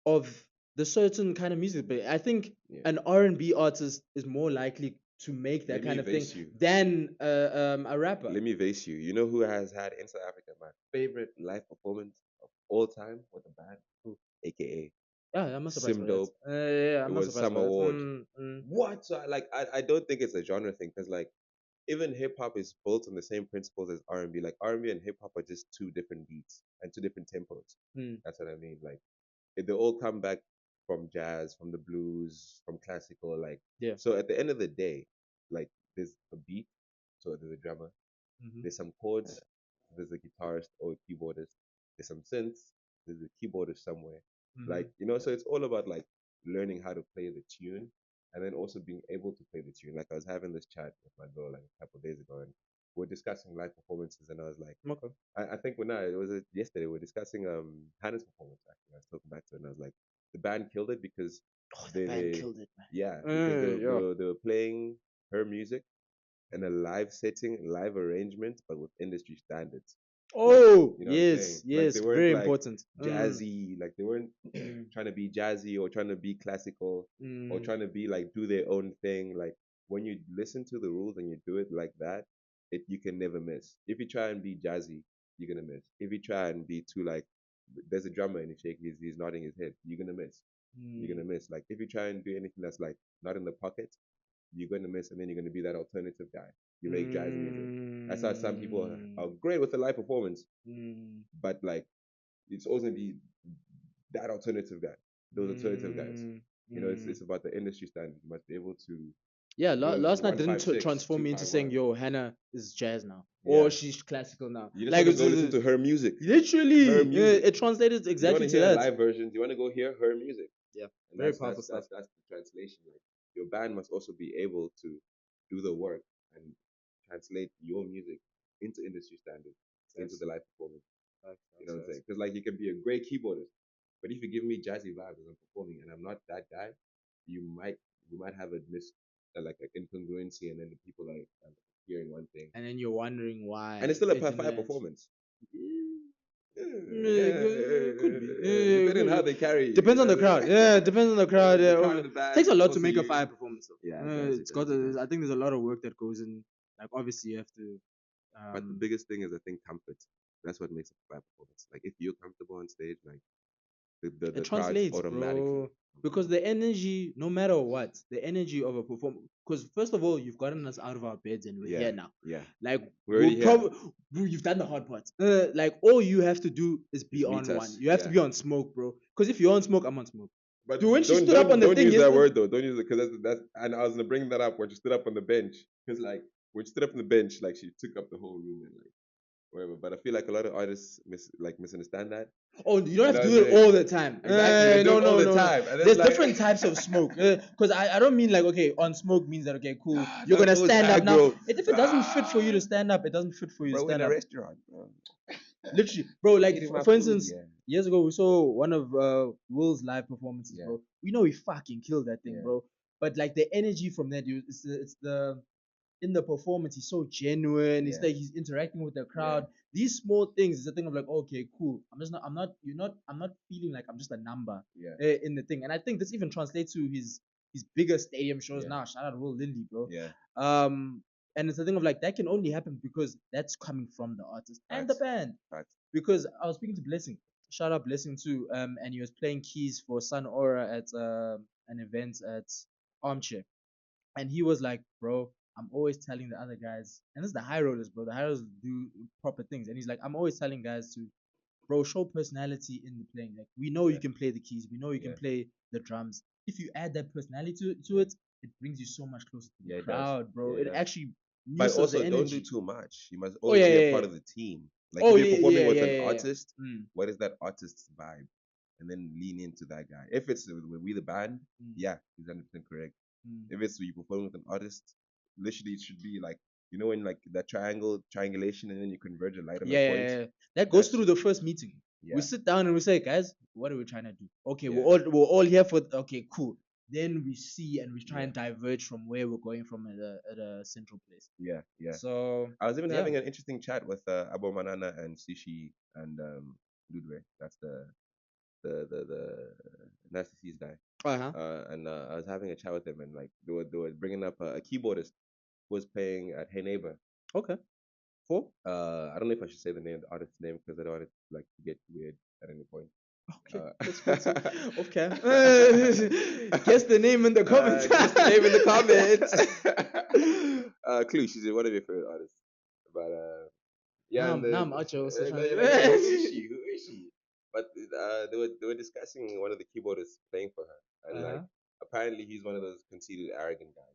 of the certain kind of music. But I think Yeah. an R&B artist is more likely to make that Let me kind of thing vase you. than a rapper. Let me vase you. You know who has had in South Africa my favorite live performance of all time with a band? Who? AKA Yeah, I'm not surprised Sim by that. Dope. Yeah, It I'm not was surprised some by that. award. What? So I don't think it's a genre thing because, like, even hip hop is built on the same principles as R&B. Like, R&B and hip hop are just two different beats and two different tempos. Mm. That's what I mean. Like, they all come back from jazz, from the blues, from classical. Like, Yeah. so at the end of the day, like, there's a beat, so there's a drummer, Mm-hmm. there's some chords, there's a guitarist or a keyboardist, there's some synths, there's a keyboardist somewhere. Mm-hmm. Like, so it's all about, like, learning how to play the tune and then also being able to play the tune. Like, I was having this chat with my girl like a couple of days ago, and we're discussing live performances, and I was like, Okay. I think when it was yesterday, we are discussing Hannah's performance. Actually, I was talking back to her, and I was like, the band killed it because Oh, the band they killed it, man. yeah, because Yeah. they were playing her music in a live setting, live arrangement, but with industry standards. Like, Oh, you know what I'm saying? yes, Like, yes, they weren't very like important. jazzy, like they weren't Mm, trying to be jazzy or trying to be classical or mm, trying to be like do their own thing. Like, when you listen to the rules and you do it like that, you can never miss. If you try and be jazzy, you're gonna miss. If you try and be too like there's a drummer and he's nodding his head, you're gonna miss. You're mm, gonna miss. Like, if you try and do anything that's like not in the pocket, you're going to miss, and then you're going to be that alternative guy. You make jazz music. That's how some people are mm, great with the live performance, mm, but like it's always going to be that alternative guy, those alternative guys. mm, It's mm. about the industry standard. You must be able to Yeah, those last night one didn't five six transform two me into five saying, one. "Yo, Hannah is jazz now," or Yeah, she's classical now. you just Like want to go listen to her music, literally, her music. it translated You don't want exactly to to hear that. live versions. You want to go hear her music, Yeah, and very powerful stuff. that's the translation. Like, your band must also be able to do the work and translate your music into industry standards, into Facts, the live performance. facts, You know facts, what I'm saying? facts. Because, like, you can be a great keyboardist, but if you give me jazzy vibes as I'm performing and I'm not that guy, you might you might have a like an incongruency, and then the people are hearing one thing, And then you're wondering and it's why still a it didn't fire land. performance. Yeah. Yeah, Could be. Depending on how they carry you. Depends on the crowd. Yeah, depends on the crowd. The Yeah, crowd in the back, takes a lot to also make a you. fire performance. Though. Yeah, it does. It's got. I think there's a lot of work that goes in. Like obviously you have to. But the biggest thing is, I think, comfort. That's what makes a fire performance. Like if you're comfortable on stage, like the It crowd's translates, automatically bro. Because the energy, no matter what, the energy of a performance. Because first of all, you've gotten us out of our beds and we're here now. Yeah. Like We're already here. bro, you've done the hard part. Like all you have to do is be Just meet on us, one. You have to yeah. be on smoke, bro. Because if you're on smoke, I'm on smoke. But Dude, when she stood up on the don't thing use that yesterday- word though. Don't use it because that's. And I was gonna bring that up when she stood up on the bench. Because like when she stood up on the bench, like she took up the whole room and like whatever. But I feel like a lot of artists misunderstand that. Oh, you don't have to You do know it what I'm saying? all the time. Exactly, they do it all the time, and it's There's like- different types of smoke. Because I don't mean like, okay, on smoke means that, okay, cool. You're Not going to all the stand up time, now. bro. If it doesn't fit for you to stand up, it doesn't fit for you to Bro, in stand a up. restaurant, bro. Literally, bro, like, Eating my for food, instance, yeah. years ago, we saw one of Will's live performances, Yeah. bro. We know he fucking killed that thing, Yeah. bro. But, like, the energy from that, dude, it's the in the performance, he's so genuine. It's Yeah. like he's interacting with the crowd. These small things is a thing of like, okay, cool. I'm not feeling like I'm just a number Yeah. in the thing. And I think this even translates to his bigger stadium shows Yeah. now. Shout out Will Lindy, bro. Yeah. And it's a thing of like that can only happen because that's coming from the artist and the Facts. band. Facts. Because I was speaking to Blessing, shout out Blessing too. And he was playing keys for Sun Aura at an event at Armchair. And he was like, bro, I'm always telling the other guys, and this is the high rollers, bro. The high rollers do proper things. And he's like, I'm always telling guys to, bro, show personality in the playing. Like, we know you can play the keys, we know you can play the drums. If you add that personality to it, it brings you so much closer to the it does. crowd, bro. Yeah, it it does. actually But loses also, the don't energy. do too much. You must always be a part of the team. Like if you're performing with an artist, what is that artist's vibe? And then lean into that guy. If it's we the band, yeah, he's 100% correct. If it's you performing with an artist, literally it should be like when like that triangulation and then you converge a light on a point. Yeah. That goes through the first meeting. Yeah. We sit down and we say, guys, what are we trying to do? Okay, Yeah. we're all here for okay, cool. Then we see and we try and diverge from where we're going from at a central place. Yeah. So I was even having an interesting chat with Abo Manana and Sishi and Ludwig. That's the Nasty C's guy. And I was having a chat with him, and like they were bringing up a keyboardist who was playing at Hey Neighbor. Okay. For? I don't know if I should say the artist's name because I don't want it like to get weird at any point. Okay. Okay. Guess the name in the comments. Guess the name in the comments. Clue, she's one of your favorite artists. But yeah. Now I'm out your who is she? Who is she? But they were discussing one of the keyboardists playing for her, and like apparently he's one of those conceited, arrogant guys.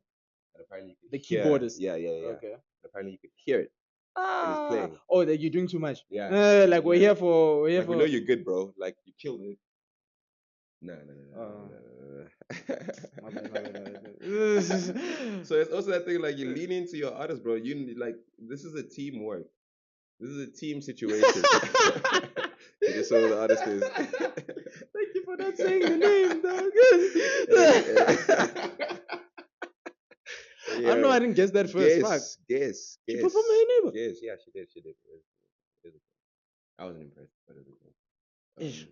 And apparently you could hear, keyboardist. Yeah. Okay. And apparently you could hear it when he's playing. Oh, that you're doing too much. Yeah. Like we're here for Like, we know you're good, bro. Like you killed it. No. My bad. So it's also that thing like you lean into your artist, bro. You like this is a teamwork. This is a team situation. You just saw who the artist is. Thank you for not saying the name, dog. I don't know. I didn't guess that first. Guess. She performed in Neighbor. Yes, yeah, she did. I wasn't impressed, but it was okay.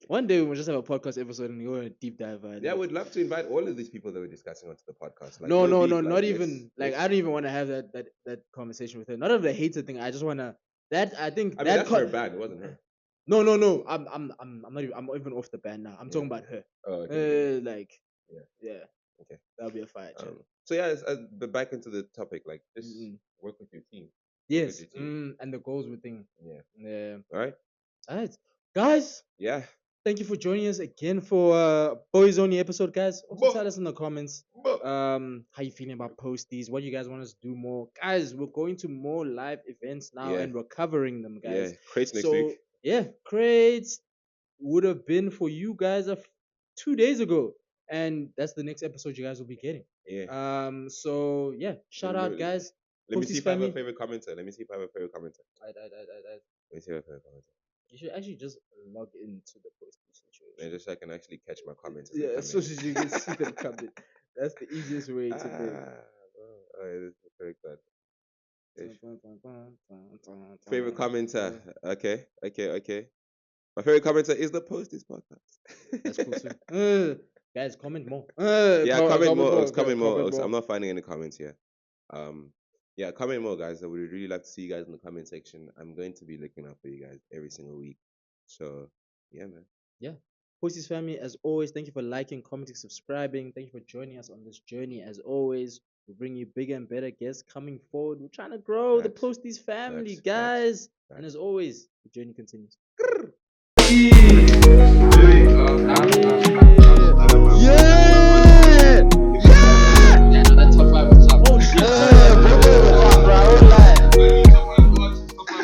One day we'll just have a podcast episode and go on a deep dive. Yeah, we'd love to invite all of these people that we're discussing onto the podcast. Like, no, like, not even. Like, I don't even want to have that conversation with her. Not of the hater thing. I just want to. I think I mean, that's her band. It wasn't her. No. I'm not even. I'm even off the band now. I'm talking about her. Oh, okay. Yeah. Okay. That'll be a fire chat. So yeah, but back into the topic. Like, just work with your team. Yes. And the goals with thing. Yeah. All right, guys. Yeah. Thank you for joining us again for Boys Only episode, guys. Also tell us in the comments how you feeling about Posties, what you guys want us to do more. Guys, we're going to more live events now and we're covering them, guys. Yeah, crates next week. Yeah, crates would have been for you guys 2 days ago. And that's the next episode you guys will be getting. Yeah. So yeah, shout out, guys. Let me see if I have a favorite commenter. Let me see if I have a favorite commenter. Let me see if I have a favorite commenter. You should actually just log into the Posties situation. And just so I can actually catch my comments. Yeah, so you can see them coming. That's the easiest way to do it. This is very good. Favorite commenter. Okay. My favorite commenter is the Posties podcast. That's cool too. Guys, comment more. Yeah, comment more, Oaks. Comment more, Comment Oaks. I'm more. not finding any comments here. Yeah, comment more, guys. I would really like to see you guys in the comment section. I'm going to be looking out for you guys every single week. So, yeah, man. Yeah. Posties family, as always, thank you for liking, commenting, subscribing. Thank you for joining us on this journey. As always, we bring you bigger and better guests coming forward. We're trying to grow the Facts, Posties family, facts, facts, guys. And facts. as always, the journey continues.